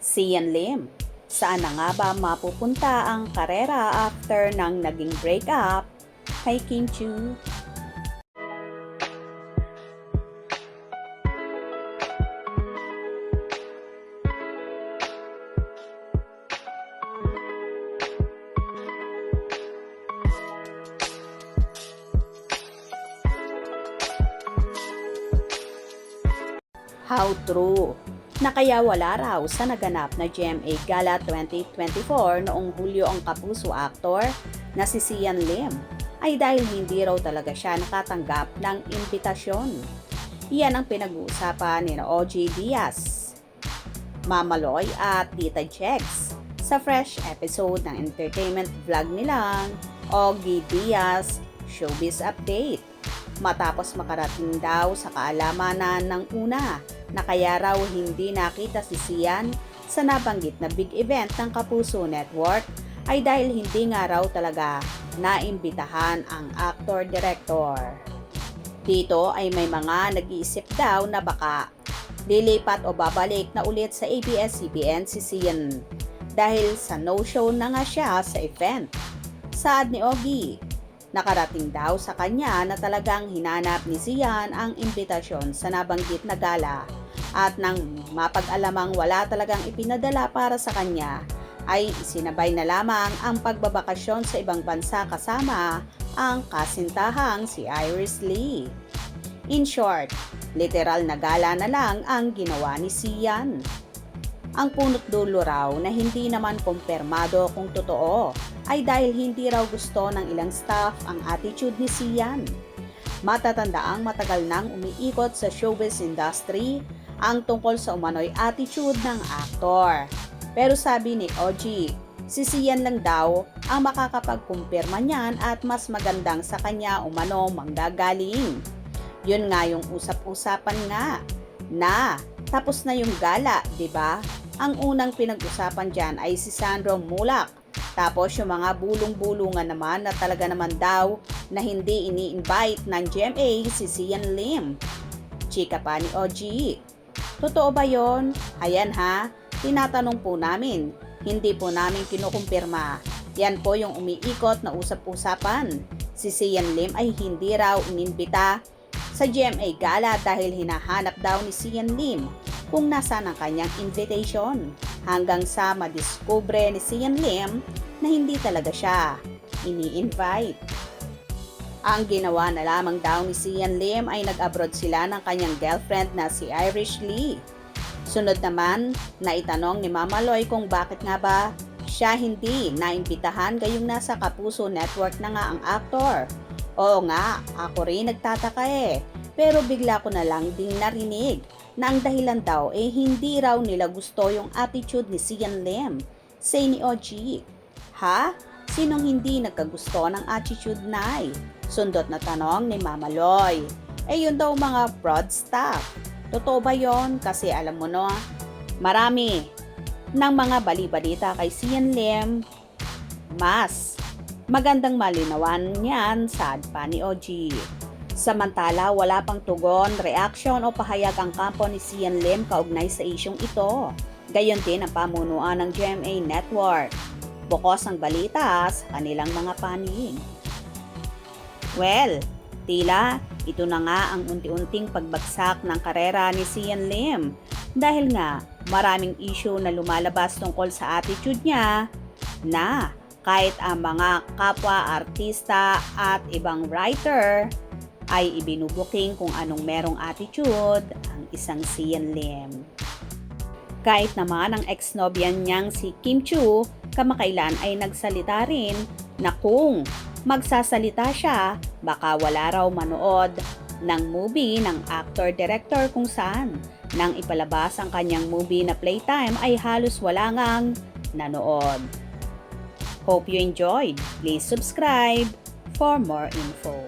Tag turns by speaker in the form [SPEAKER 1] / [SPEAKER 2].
[SPEAKER 1] Sian Lim, saan na nga ba mapupunta ang karera after ng naging breakup kay Kim Chu? How true na kaya wala raw sa naganap na GMA Gala 2024 noong Hulyo ang kapuso aktor na si Sian Lim ay dahil hindi raw talaga siya nakatanggap ng imbitasyon. Iyan ang pinag-uusapan ni OG Diaz, Mama Loy at Tita Jex sa fresh episode ng entertainment vlog nilang OG Diaz Showbiz Update. Matapos makarating daw sa kaalamanan ng una na kaya raw hindi nakita si Sian sa nabanggit na big event ng Kapuso Network ay dahil hindi nga raw talaga naimbitahan ang actor-director. Dito ay may mga nag-iisip daw na baka lilipat o babalik na ulit sa ABS-CBN si Sian dahil sa no-show na nga siya sa event. Saad ni Ogie, nakarating daw sa kanya na talagang hinanap ni Sian ang imbitasyon sa nabanggit na gala at nang mapag-alamang wala talagang ipinadala para sa kanya ay isinabay na lamang ang pagbabakasyon sa ibang bansa kasama ang kasintahang si Iris Lee. In short, literal na gala na lang ang ginawa ni Sian. Ang punot dulo raw na hindi naman kumpirmado kung totoo ay dahil hindi raw gusto ng ilang staff ang attitude ni Sian. Matatandaang matagal nang umiikot sa showbiz industry ang tungkol sa umano'y attitude ng aktor. Pero sabi ni OG, si Sian lang daw ang makakapagkumpirma niyan at mas magandang sa kanya umano manggagaling. Yun nga yung usap-usapan nga na tapos na yung gala, 'di ba? Ang unang pinag-usapan diyan ay si Sandro Mulak. Tapos yung mga bulong-bulungan naman na talaga naman daw na hindi ini-invite ng GMA si Sian Lim. Chika pa ni OG. Totoo ba yon? Ayan ha, tinatanong po namin. Hindi po namin kinukumpirma. Yan po yung umiikot na usap-usapan. Si Sian Lim ay hindi raw inimbita sa GMA Gala dahil hinahanap daw ni Sian Lim kung nasaan ang kanyang invitation hanggang sa madiskubre ni Sian Lim na hindi talaga siya ini-invite. Ang ginawa na lamang daw ni Sian Lim ay nag-abroad sila ng kanyang girlfriend na si Iris Lee. Sunod naman, naitanong ni Mama Loy kung bakit nga ba siya hindi naimbitahan gayong nasa Kapuso Network na nga ang aktor. Oo nga, ako rin nagtataka pero bigla ko na lang ding narinig na ang dahilan daw hindi raw nila gusto yung attitude ni Sian Lim. Say ni OG. Ha? Sinong hindi nagkagusto ng attitude nay? Sundot na tanong ni Mama Loy. Yun daw mga fraud stuff. Totoo ba yon? Kasi alam mo no, marami ng mga bali-balita kay Sian Lim, mas magandang malinawan yan, sad pa ni OG. Samantala, wala pang tugon, reaction o pahayag ang kampo ni Sian Lim kaugnay sa isyong ito. Gayon din ang pamunuan ng GMA Network. Bukos ang balita sa kanilang mga panig. Well, tila ito na nga ang unti-unting pagbagsak ng karera ni Sian Lim dahil nga maraming issue na lumalabas tungkol sa attitude niya na kahit ang mga kapwa-artista at ibang writer ay ibinubuking kung anong merong attitude ang isang Sian Lim. Kahit naman ang ex-nobyan niyang si Kim Chu kamakailan ay nagsalita rin na kung magsasalita siya, baka wala raw manood ng movie ng actor-director kung saan nang ipalabas ang kanyang movie na Playtime ay halos wala ngang nanood. Hope you enjoyed. Please subscribe for more info.